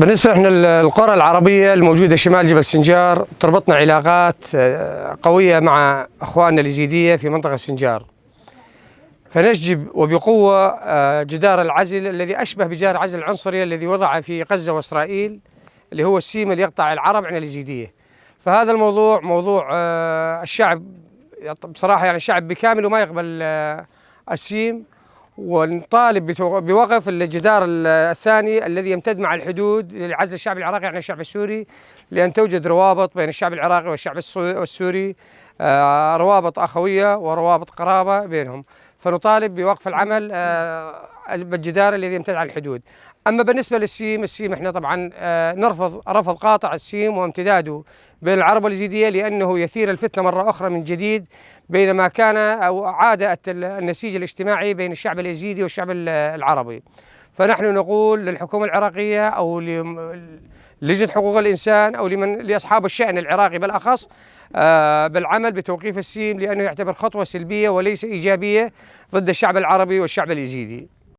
بالنسبة احنا القرى العربية الموجودة شمال جبل سنجار تربطنا علاقات قوية مع اخواننا اليزيدية في منطقة سنجار، فنشجب وبقوة جدار العزل الذي اشبه بجدار العزل العنصري الذي وضع في غزة واسرائيل، اللي هو السيم اللي يقطع العرب عن اليزيدية. فهذا الموضوع موضوع الشعب بصراحة، يعني الشعب بكامله ما يقبل السيم، ونطالب بوقف الجدار الثاني الذي يمتد مع الحدود لعزل الشعب العراقي عن الشعب السوري، لأن توجد روابط بين الشعب العراقي والشعب السوري، روابط أخوية وروابط قرابة بينهم. فنطالب بوقف العمل بالجدار الذي يمتد على الحدود. أما بالنسبة السيم احنا طبعا نرفض رفض قاطع السيم وامتداده بين العرب واليزيدية، لأنه يثير الفتنة مرة أخرى من جديد، بينما كان أو عاد النسيج الاجتماعي بين الشعب اليزيدي والشعب العربي. فنحن نقول للحكومة العراقية أو لجنة حقوق الإنسان أو لأصحاب الشأن العراقي بالأخص بالعمل بتوقيف السيم، لأنه يعتبر خطوة سلبية وليس إيجابية ضد الشعب العربي والشعب اليزيدي.